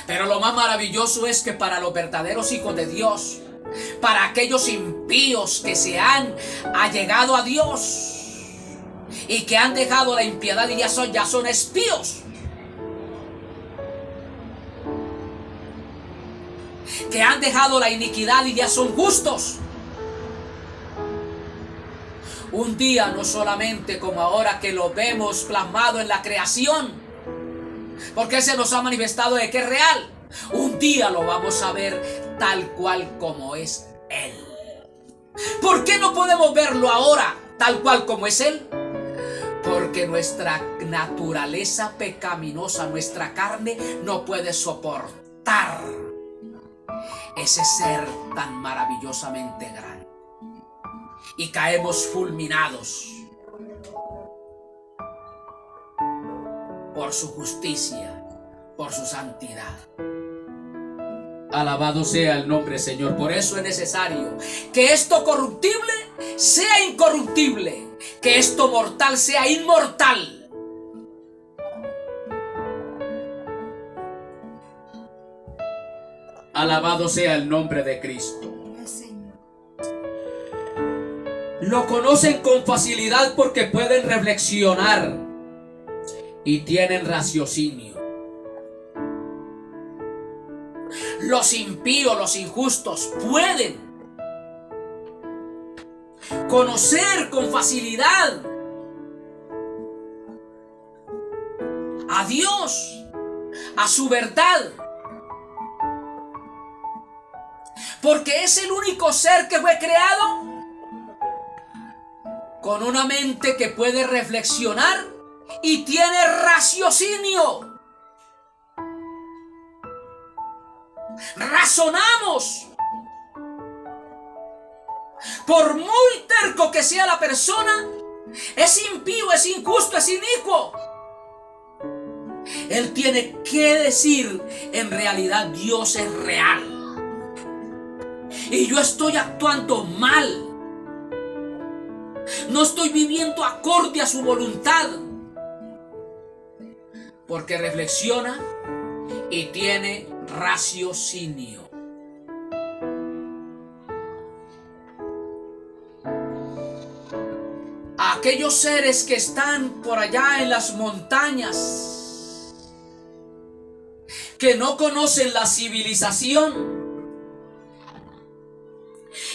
B: Pero lo más maravilloso es que para los verdaderos hijos de Dios, para aquellos impíos que se han allegado a Dios y que han dejado la impiedad y ya son espíos, que han dejado la iniquidad y ya son justos. Un día, no solamente como ahora que lo vemos plasmado en la creación, porque se nos ha manifestado de que es real, un día lo vamos a ver tal cual como es Él. ¿Por qué no podemos verlo ahora tal cual como es Él? Porque nuestra naturaleza pecaminosa, nuestra carne, no puede soportar ese ser tan maravillosamente grande. Y caemos fulminados por su justicia, por su santidad.
A: Alabado sea el nombre, Señor.
B: Por eso es necesario que esto corruptible sea incorruptible, que esto mortal sea inmortal.
A: Alabado sea el nombre de Cristo. Lo conocen con facilidad porque pueden reflexionar y tienen raciocinio.
B: Los impíos, los injustos pueden conocer con facilidad a Dios, a su verdad, porque es el único ser que fue creado con una mente que puede reflexionar y tiene raciocinio. Razonamos. Por muy terco que sea la persona, es impío, es injusto, es inicuo, él tiene que decir: en realidad Dios es real y yo estoy actuando mal, no estoy viviendo acorde a su voluntad, porque reflexiona y tiene raciocinio. A aquellos seres que están por allá en las montañas, que no conocen la civilización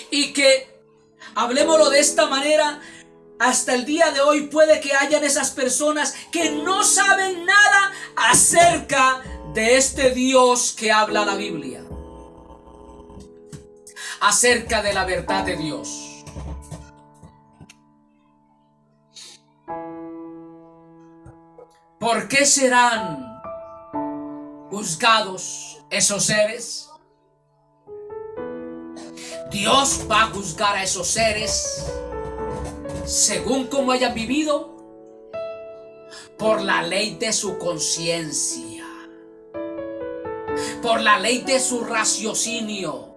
B: y que, hablemoslo de esta manera, hasta el día de hoy puede que hayan esas personas que no saben nada acerca de este Dios que habla la Biblia, acerca de la verdad de Dios. ¿Por qué serán juzgados esos seres? Dios va a juzgar a esos seres según como hayan vivido, por la ley de su conciencia, por la ley de su raciocinio.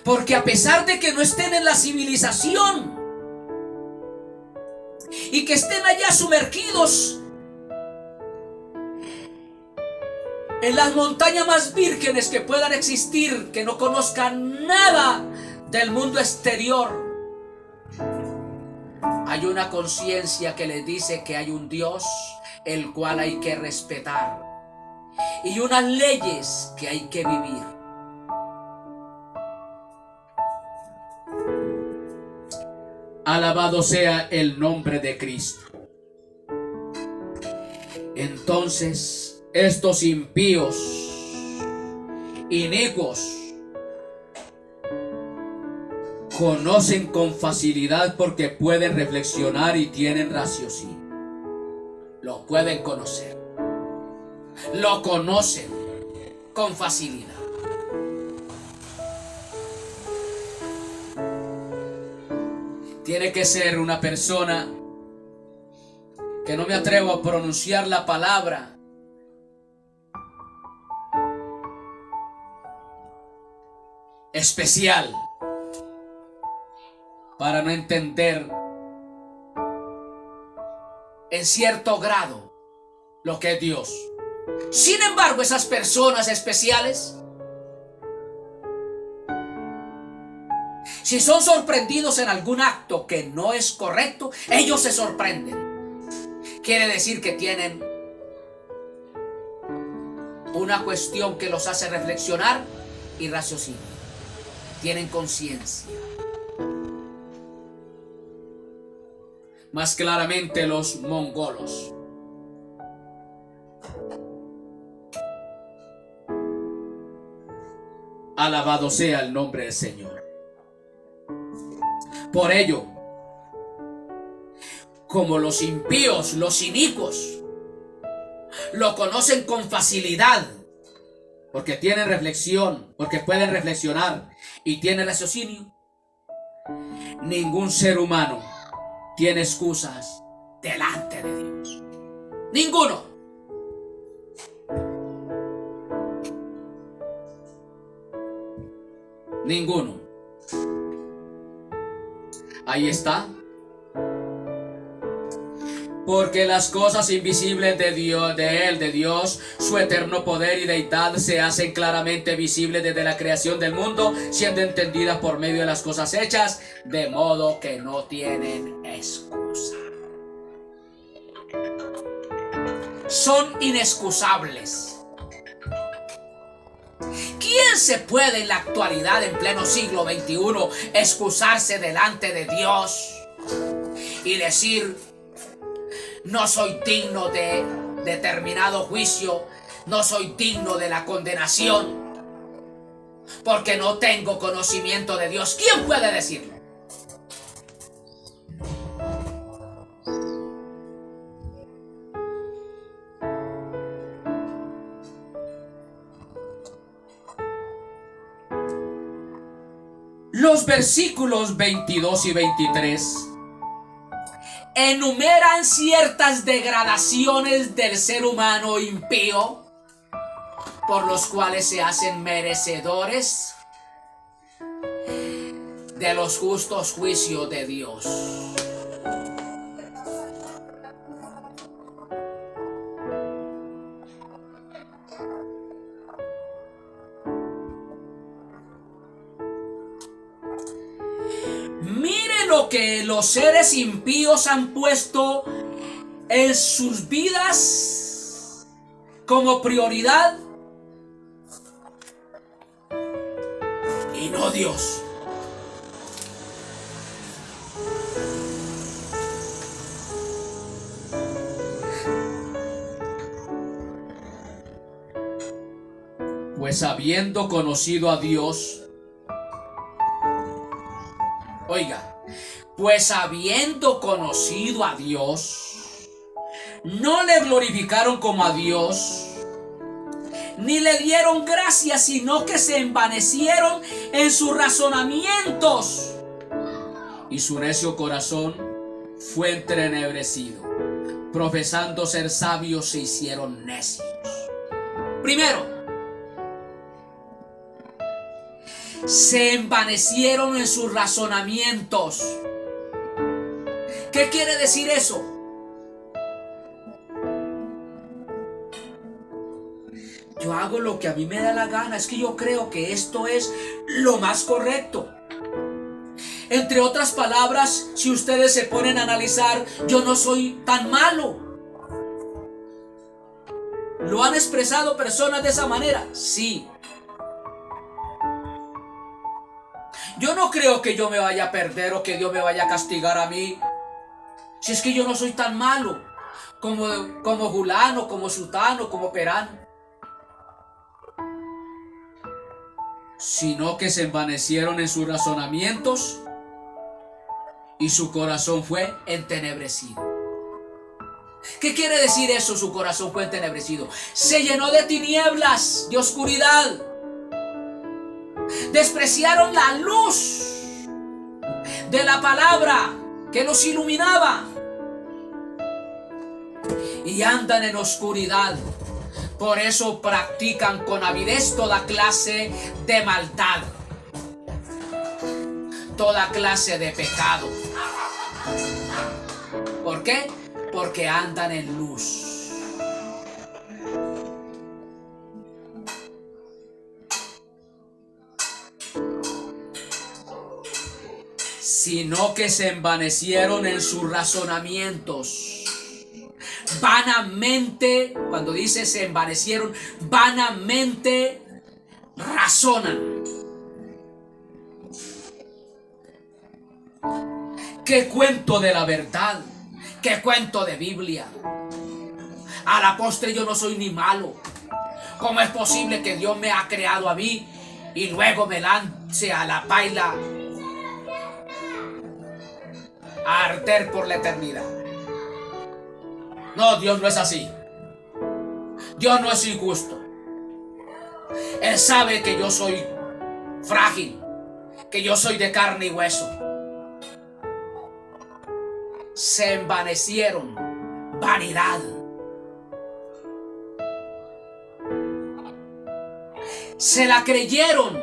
B: Porque a pesar de que no estén en la civilización y que estén allá sumergidos en las montañas más vírgenes que puedan existir, que no conozcan nada del mundo exterior, hay una conciencia que les dice que hay un Dios el cual hay que respetar y unas leyes que hay que vivir.
A: Alabado sea el nombre de Cristo. Entonces, estos impíos, inicuos, conocen con facilidad porque pueden reflexionar y tienen raciocinio.
B: Lo pueden conocer, lo conocen con facilidad. Tiene que ser una persona que no me atrevo a pronunciar la palabra, especial para no entender en cierto grado lo que es Dios. Sin embargo, esas personas especiales, si son sorprendidos en algún acto que no es correcto, ellos se sorprenden. Quiere decir que tienen una cuestión que los hace reflexionar y raciocinar. Tienen conciencia. Más claramente los mongolos. Alabado sea el nombre del Señor. Por ello, como los impíos, los inicuos, lo conocen con facilidad, porque tienen reflexión, porque pueden reflexionar y tienen raciocinio, ningún ser humano tiene excusas delante de Dios. Ninguno. Ninguno. Ahí está. Porque las cosas invisibles de Dios, de Dios, su eterno poder y deidad se hacen claramente visibles desde la creación del mundo, siendo entendidas por medio de las cosas hechas, de modo que no tienen excusa. Son inexcusables. ¿Quién se puede en la actualidad, en pleno siglo XXI, excusarse delante de Dios y decir: no soy digno de determinado juicio, no soy digno de la condenación, porque no tengo conocimiento de Dios? ¿Quién puede decirlo? Los versículos 22 y 23 enumeran ciertas degradaciones del ser humano impío, por los cuales se hacen merecedores de los justos juicios de Dios. Mire lo que los seres impíos han puesto en sus vidas como prioridad, y no Dios. Pues habiendo conocido a Dios, oiga, pues habiendo conocido a Dios, no le glorificaron como a Dios, ni le dieron gracias, sino que se envanecieron en sus razonamientos, y su necio corazón fue entenebrecido. Profesando ser sabios, se hicieron necios. Primero, se envanecieron en sus razonamientos. ¿Qué quiere decir eso? Yo hago lo que a mí me da la gana, es que yo creo que esto es lo más correcto. Entre otras palabras, si ustedes se ponen a analizar, yo no soy tan malo. ¿Lo han expresado personas de esa manera? Sí. Yo no creo que yo me vaya a perder o que Dios me vaya a castigar a mí, si es que yo no soy tan malo como Julano, como Sutano, como Perano. Sino que se envanecieron en sus razonamientos y su corazón fue entenebrecido. ¿Qué quiere decir eso? Su corazón fue entenebrecido. Se llenó de tinieblas, de oscuridad. Despreciaron la luz de la palabra que los iluminaba y andan en oscuridad. Por eso practican con avidez toda clase de maldad. toda clase de pecado. ¿Por qué? Porque andan en luz. Sino que se envanecieron en sus razonamientos. Vanamente, cuando dice se envanecieron, vanamente razonan. ¿Qué cuento de la verdad? ¿Qué cuento de Biblia? A la postre yo no soy ni malo. ¿Cómo es posible que Dios me ha creado a mí y luego me lance a la paila a arder por la eternidad? No, Dios no es así. Dios no es injusto. Él sabe que yo soy frágil, que yo soy de carne y hueso. Se envanecieron. Vanidad. Se la creyeron.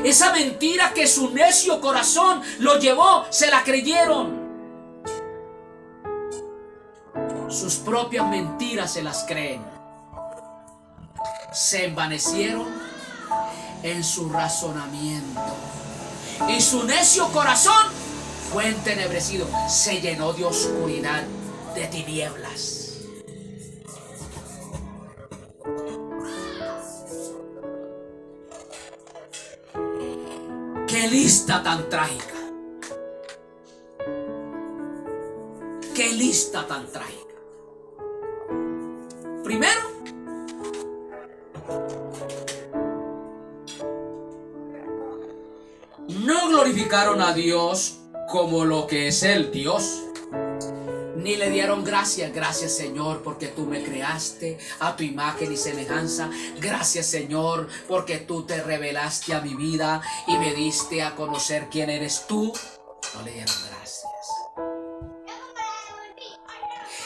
B: Esa mentira que su necio corazón lo llevó, se la creyeron. Sus propias mentiras se las creen. Se envanecieron en su razonamiento. Y su necio corazón fue entenebrecido. Se llenó de oscuridad, de tinieblas. ¡Qué lista tan trágica! ¡Qué lista tan trágica! Primero, no glorificaron a Dios como lo que es el Dios, ni le dieron gracias. Gracias, Señor, porque tú me creaste a tu imagen y semejanza. Gracias, Señor, porque tú te revelaste a mi vida y me diste a conocer quién eres tú. No le dieron gracias,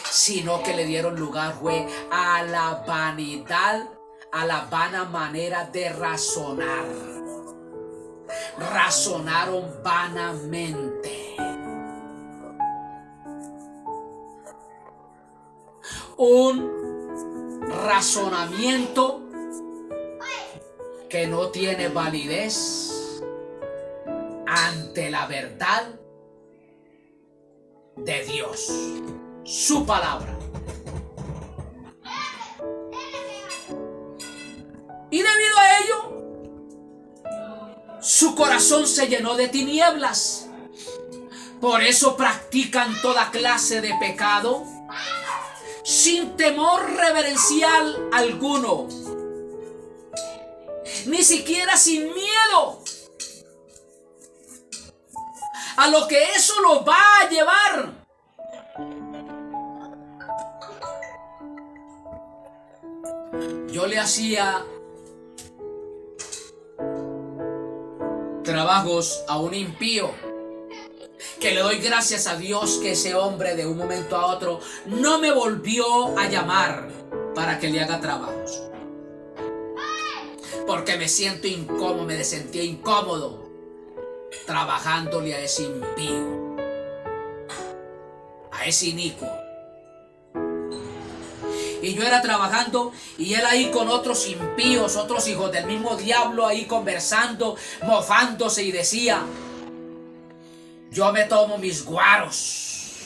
B: sino que le dieron lugar fue a la vanidad, a la vana manera de razonar. Razonaron vanamente. Un razonamiento que no tiene validez ante la verdad de Dios, su palabra. Y debido a ello, su corazón se llenó de tinieblas. Por eso practican toda clase de pecado sin temor reverencial alguno, ni siquiera sin miedo a lo que eso lo va a llevar. Yo le hacía trabajos a un impío, que le doy gracias a Dios que ese hombre de un momento a otro no me volvió a llamar para que le haga trabajos, porque me siento incómodo, me sentía incómodo trabajándole a ese impío, a ese inicuo. Y yo era trabajando y él ahí con otros impíos, otros hijos del mismo diablo ahí conversando, mofándose, y decía: yo me tomo mis guaros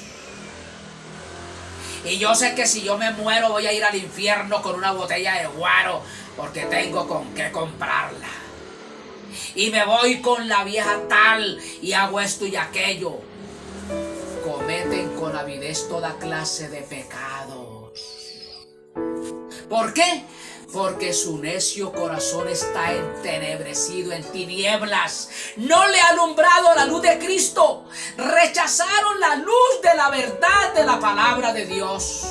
B: y yo sé que si yo me muero voy a ir al infierno con una botella de guaro, porque tengo con qué comprarla. Y me voy con la vieja tal y hago esto y aquello. Cometen con avidez toda clase de pecados. ¿Por qué? Porque su necio corazón está entenebrecido, en tinieblas. No le ha alumbrado la luz de Cristo. Rechazaron la luz de la verdad de la palabra de Dios.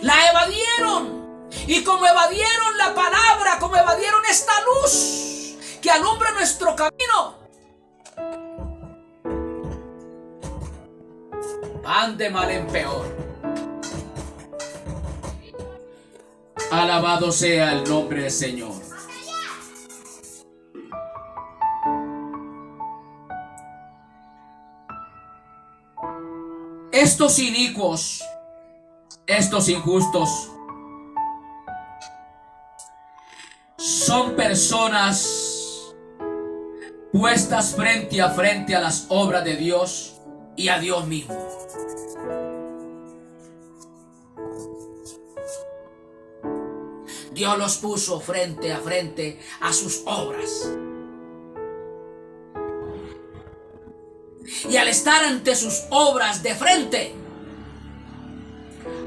B: La evadieron. Y como evadieron la palabra, como evadieron esta luz que alumbra nuestro camino, van de mal en peor. Alabado sea el nombre del Señor.
A: estos inicuos, estos injustos, son personas puestas frente a frente a las obras de Dios y a Dios mismo. Dios los puso frente a frente a sus obras. Y al estar ante sus obras de frente,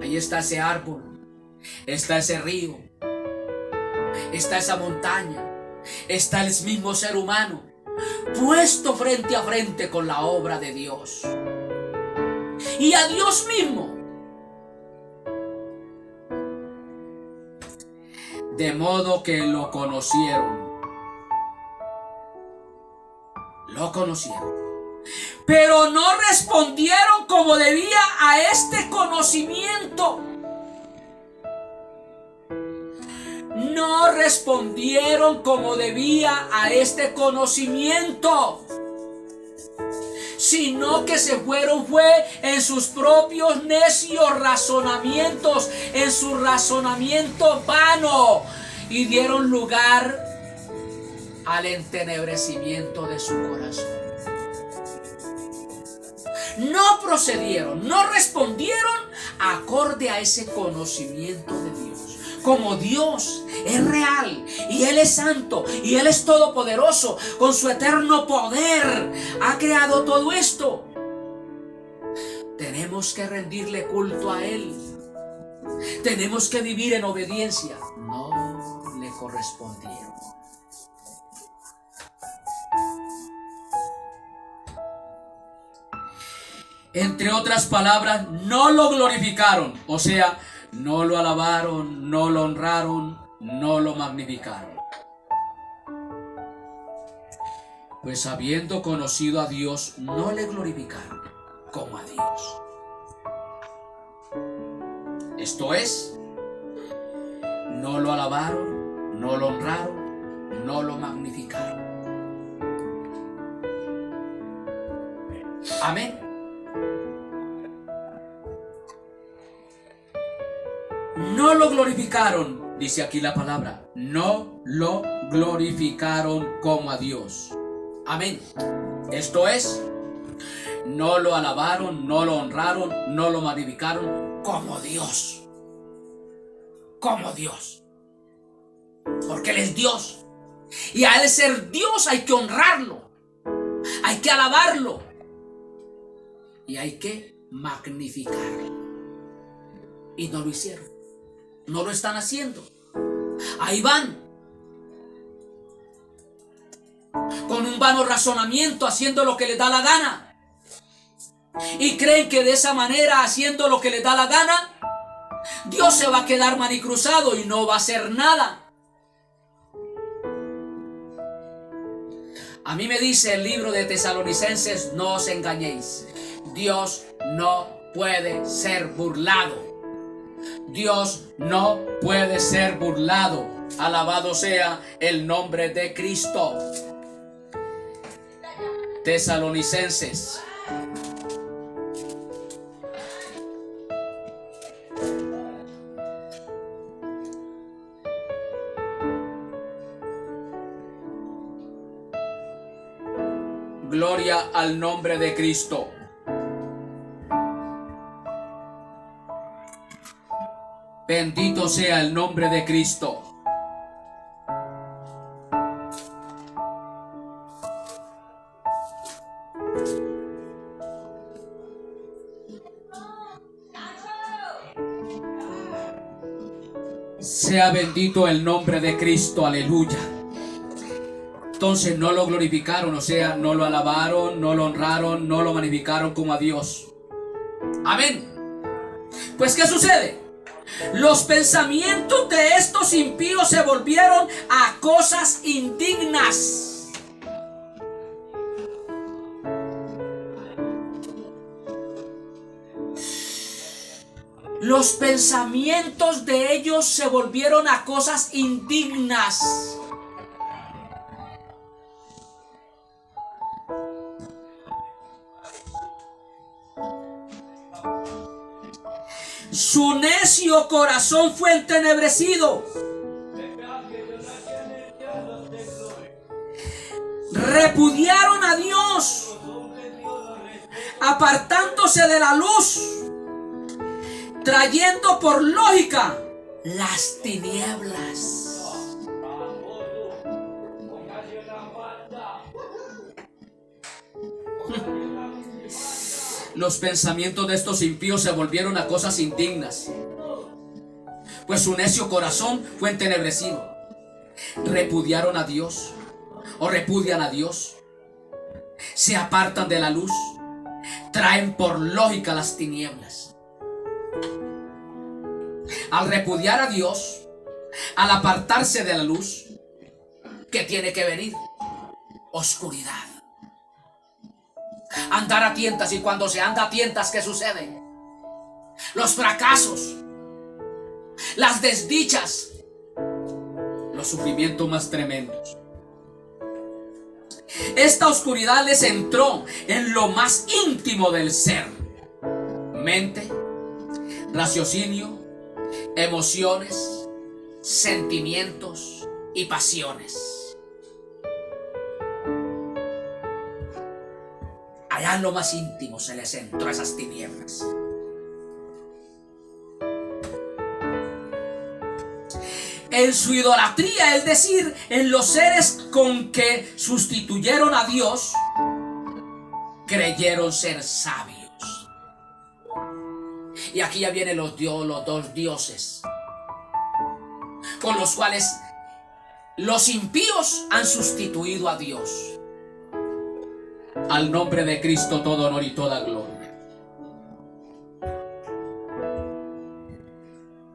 A: ahí está ese árbol, está ese río, está esa montaña, está el mismo ser humano, puesto frente a frente con la obra de Dios. Y a Dios mismo. De modo que lo conocieron. Lo conocieron. Pero no respondieron como debía a este conocimiento. No respondieron como debía a este conocimiento, sino que se fueron en sus propios necios razonamientos, en su razonamiento vano, y dieron lugar al entenebrecimiento de su corazón. No procedieron, no respondieron acorde a ese conocimiento de Dios. Como Dios es real y Él es santo y Él es todopoderoso, con su eterno poder ha creado todo esto. Tenemos que rendirle culto a Él. Tenemos que vivir en obediencia. No le correspondieron. Entre otras palabras, no lo glorificaron, o sea, no lo alabaron, no lo honraron, no lo magnificaron. Pues habiendo conocido a Dios, no le glorificaron como a Dios. Esto es, no lo alabaron, no lo honraron, no lo magnificaron. Amén. No lo glorificaron, dice aquí la palabra. No lo glorificaron como a Dios. Amén. Esto es, no lo alabaron, no lo honraron, no lo magnificaron como Dios. Como Dios. Porque Él es Dios. Y a Él ser Dios hay que honrarlo. Hay que alabarlo. Y hay que magnificarlo. Y no lo hicieron. No lo están haciendo. Ahí van. Con un vano razonamiento, haciendo lo que les da la gana. Y creen que de esa manera, haciendo lo que les da la gana, Dios se va a quedar manicruzado y no va a hacer nada. A mí me dice el libro de Tesalonicenses, no os engañéis. Dios no puede ser burlado. Dios no puede ser burlado. Alabado sea el nombre de Cristo. Tesalonicenses. Gloria al nombre de Cristo. Bendito sea el nombre de Cristo. Sea bendito el nombre de Cristo, aleluya. Entonces no lo glorificaron, o sea, no lo alabaron, no lo honraron, no lo magnificaron como a Dios. Amén. Pues ¿qué sucede? Los pensamientos de estos impíos se volvieron a cosas indignas. Los pensamientos de ellos se volvieron a cosas indignas.
B: Su necio corazón fue entenebrecido. Repudiaron a Dios, apartándose de la luz, trayendo por lógica las tinieblas. Los pensamientos de estos impíos se volvieron a cosas indignas, pues su necio corazón fue entenebrecido. Repudiaron a Dios, o repudian a Dios, se apartan de la luz, traen por lógica las tinieblas. Al repudiar a Dios, al apartarse de la luz, ¿qué tiene que venir? Oscuridad. Andar a tientas, y cuando se anda a tientas, ¿qué sucede? Los fracasos, las desdichas, los sufrimientos más tremendos. Esta oscuridad les entró en lo más íntimo del ser: mente, raciocinio, emociones, sentimientos y pasiones. Allá en lo más íntimo se les entró esas tinieblas. En su idolatría, es decir, en los seres con que sustituyeron a Dios, creyeron ser sabios. Y aquí ya vienen los dos dioses con los cuales los impíos han sustituido a Dios. Al nombre de Cristo todo honor y toda gloria.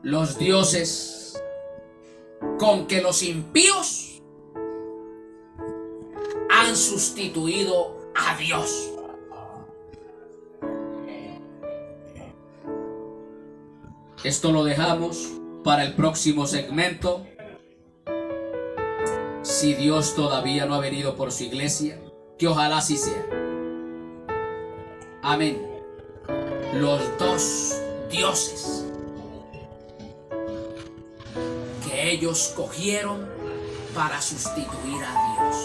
B: Los dioses con que los impíos han sustituido a Dios. Esto lo dejamos para el próximo segmento, si Dios todavía no ha venido por su iglesia, que ojalá así sea. Amén. Los dos dioses que ellos cogieron para sustituir a Dios.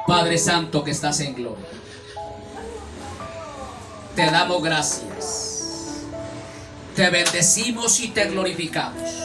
B: Padre Santo que estás en gloria, te damos gracias, te bendecimos y te glorificamos.